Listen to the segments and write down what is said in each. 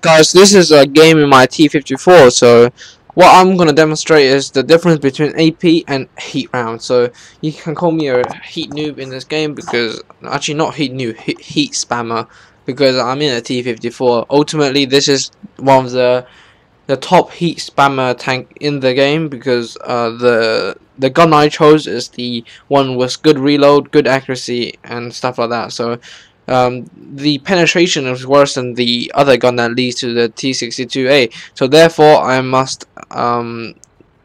Guys, this is a game in my T-54, so what I'm going to demonstrate is the difference between AP and heat round. So you can call me a heat noob in this game, because actually not heat noob, heat spammer, because I'm in a T-54. Ultimately, this is one of the top heat spammer tank in the game, because the gun I chose is the one with good reload, good accuracy, and stuff like that. So the penetration is worse than the other gun that leads to the T-62A. So therefore, I must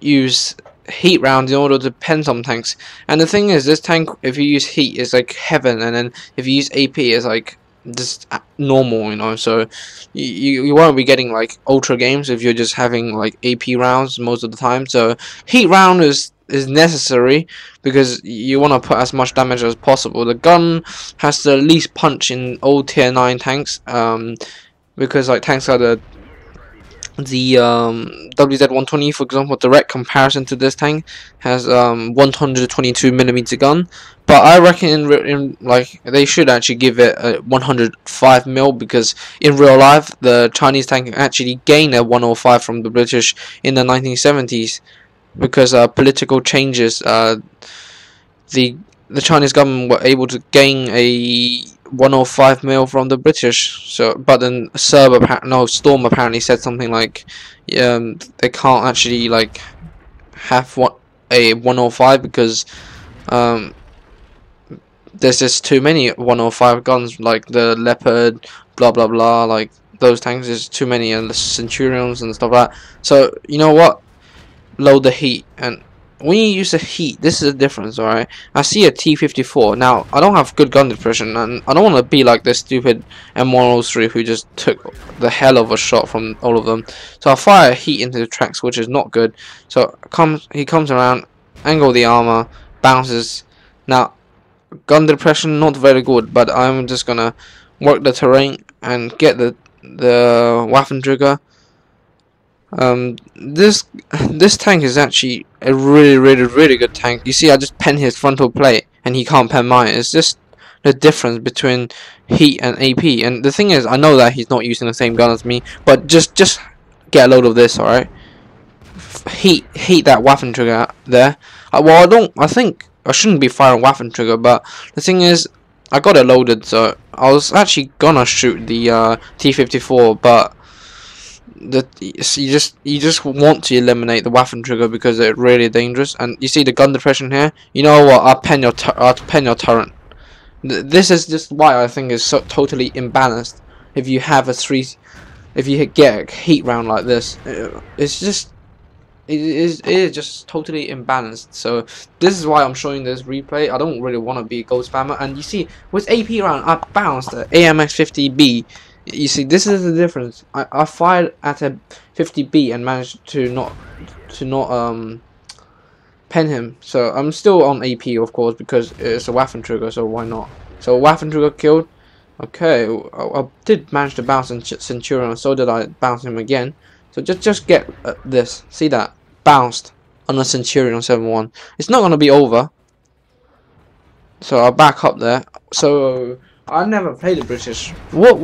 use heat rounds in order to pen some tanks. And the thing is, this tank, if you use heat, is like heaven, and then if you use AP, it's like just normal, you know. So you won't be getting like ultra games if you're just having like AP rounds most of the time. So heat round is necessary, because you want to put as much damage as possible. The gun has the least punch in all tier 9 tanks, because like tanks are the WZ-120, for example, direct comparison to this tank, has 122mm gun, but I reckon in like they should actually give it a 105mm, because in real life the Chinese tank actually gained a 105 from the British in the 1970s, because political changes. The Chinese government were able to gain a 105mm from the British. So, but then Storm apparently said something like, they can't actually like have a 105, because there's just too many 105 guns, like the Leopard, blah blah blah, like those tanks is too many, and the Centurions and stuff like that. So you know what? Load the heat, and when you use the heat, this is the difference. Alright, I see a T-54. Now I don't have good gun depression, and I don't want to be like this stupid M103 who just took the hell of a shot from all of them. So I fire heat into the tracks, which is not good. So he comes around, angle the armor, bounces. Now gun depression not very good, but I'm just gonna work the terrain and get the Waffen trigger. This tank is actually a really good tank. You see, I just pen his frontal plate and he can't pen mine. It's just the difference between heat and AP. And the thing is, I know that he's not using the same gun as me, but just get a load of this, alright? Heat that Waffen trigger there. Well, I think I shouldn't be firing Waffen trigger, but the thing is, I got it loaded, so I was actually gonna shoot the T-54, but you just want to eliminate the Waffen trigger, because it's really dangerous. And you see the gun depression here. You know what? I'll pen your turret. This is just why I think it's so totally imbalanced. If you have if you get a heat round like this, it is just totally imbalanced. So this is why I'm showing this replay. I don't really want to be a gold spammer. And you see, with AP round, I bounced the AMX-50B. You see, this is the difference. I fired at a 50B and managed to not pen him. So I'm still on AP, of course, because it's a Waffen trigger. So why not? So Waffen trigger killed. Okay, I did manage to bounce Centurion. So did I bounce him again. So just get this. See that? Bounced on a Centurion 7-1. It's not gonna be over. So I'll back up there. So I never played the British. What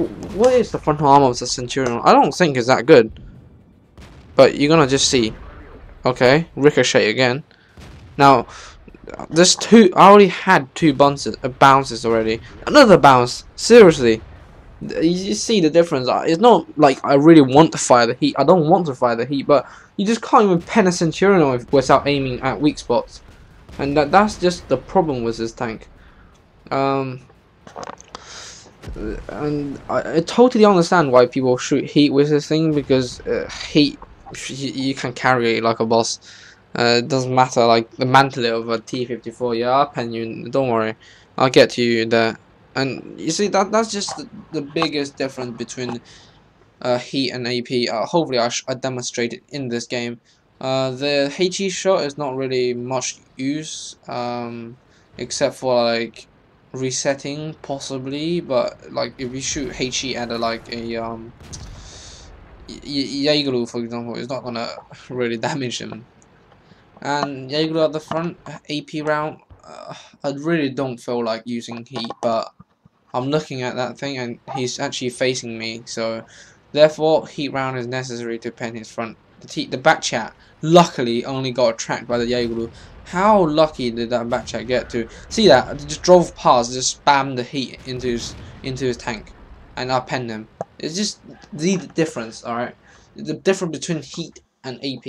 is the frontal armor of the Centurion? I don't think it's that good. But you're gonna just see. Okay, ricochet again. Now, there's I already had two bounces already. Another bounce. Seriously. You see the difference. It's not like I really want to fire the heat. I don't want to fire the heat, but you just can't even pen a Centurion without aiming at weak spots. And that's just the problem with this tank. And I totally understand why people shoot heat with this thing, because heat, you can carry it like a boss. It doesn't matter, like the mantle of a T-54. Yeah, I'll pen you, don't worry, I'll get to you there. And you see, that's just the biggest difference between heat and AP. Hopefully I demonstrate it in this game. The HE shot is not really much use, except for like resetting possibly, but like if you shoot HE at like a Jaeger, for example, it's not gonna really damage him. And Jaeger at the front, AP round, I really don't feel like using heat, but I'm looking at that thing and he's actually facing me, so Therefore, heat round is necessary to pen his front. The back chat luckily only got attracted by the Jaeger. How lucky did that back chat get to see that? I just drove past, just spammed the heat into his tank, and I penned him. It's just the difference, alright? The difference between heat and AP.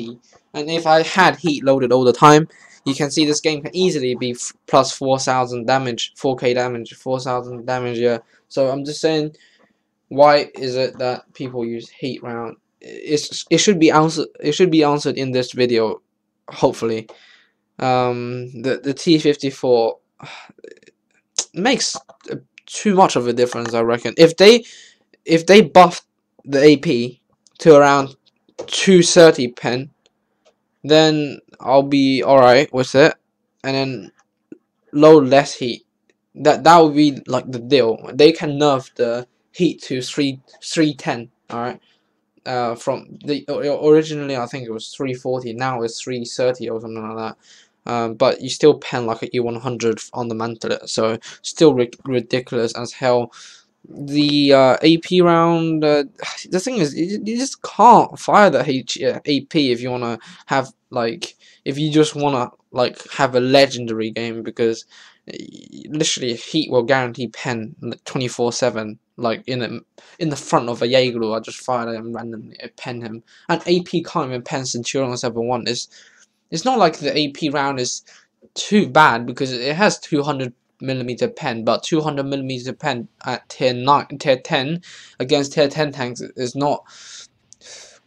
And if I had heat loaded all the time, you can see this game can easily be plus 4,000 damage, 4k damage, 4,000 damage, yeah. So I'm just saying, why is it that people use heat round? It should be answered. It should be answered in this video, hopefully. The T-54 makes too much of a difference, I reckon. If they buff the AP to around 230 pen, then I'll be alright with it, and then load less heat. That would be like the deal. They can nerf the heat to 310. All right. From the originally I think it was 340. Now it's 330 or something like that. But you still pen like a E100 on the mantlet, so still ridiculous as hell. The AP round, the thing is, you just can't fire the AP if you wanna have like, if you just wanna like have a legendary game, because literally heat will guarantee pen 24/7. Like in the front of a Jaeger, I just fire him randomly, I pen him, and AP can't even pen Centurion 7-1. It's not like the AP round is too bad because it has 200mm pen, but 200mm pen at tier 10 against tier 10 tanks is not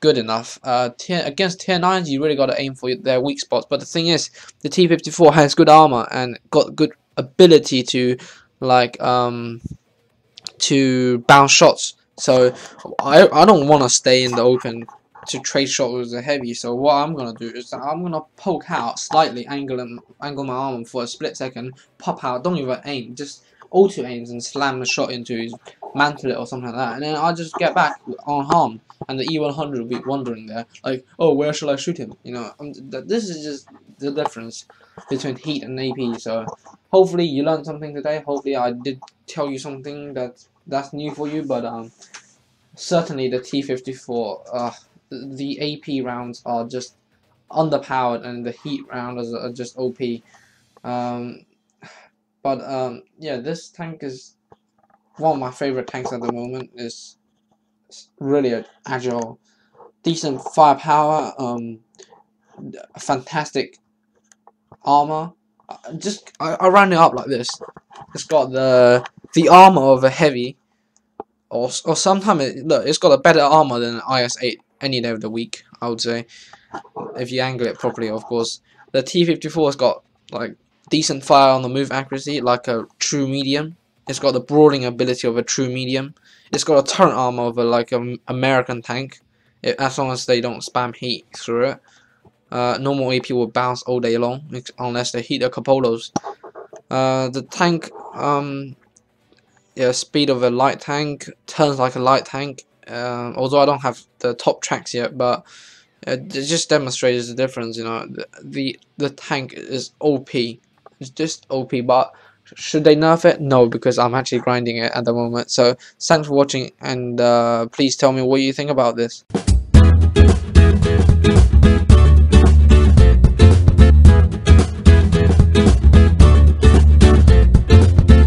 good enough. Against tier 9s, you really got to aim for their weak spots. But the thing is, the T-54 has good armor and got good ability to like to bounce shots. So I don't want to stay in the open to trade shot with the heavy. So what I'm gonna do is that I'm gonna poke out slightly, angle my arm for a split second, pop out, don't even aim, just auto aims and slam the shot into his mantlet or something like that, and then I'll just get back unharmed, and the E100 will be wandering there like, oh, where should I shoot him? You know, this is just the difference between heat and AP. So hopefully you learned something today. Hopefully I did tell you something that's new for you. But certainly the T-54, the AP rounds are just underpowered, and the heat rounds are just OP. Yeah, this tank is one of my favorite tanks at the moment. It's really agile, decent firepower, fantastic armor. I round it up like this. It's got the armor of a heavy, or sometimes look, it's got a better armor than an IS-8 any day of the week, I would say, if you angle it properly, of course. The T-54 has got like decent fire on the move accuracy, like a true medium. It's got the brawling ability of a true medium. It's got a turret armor of a American tank, as long as they don't spam heat through it. Normal AP will bounce all day long unless they hit the Capolos. The tank, yeah, speed of a light tank, turns like a light tank. Although I don't have the top tracks yet, but it just demonstrates the difference. You know, the tank is OP. It's just OP, but should they nerf it? No, because I'm actually grinding it at the moment. So thanks for watching, and please tell me what you think about this.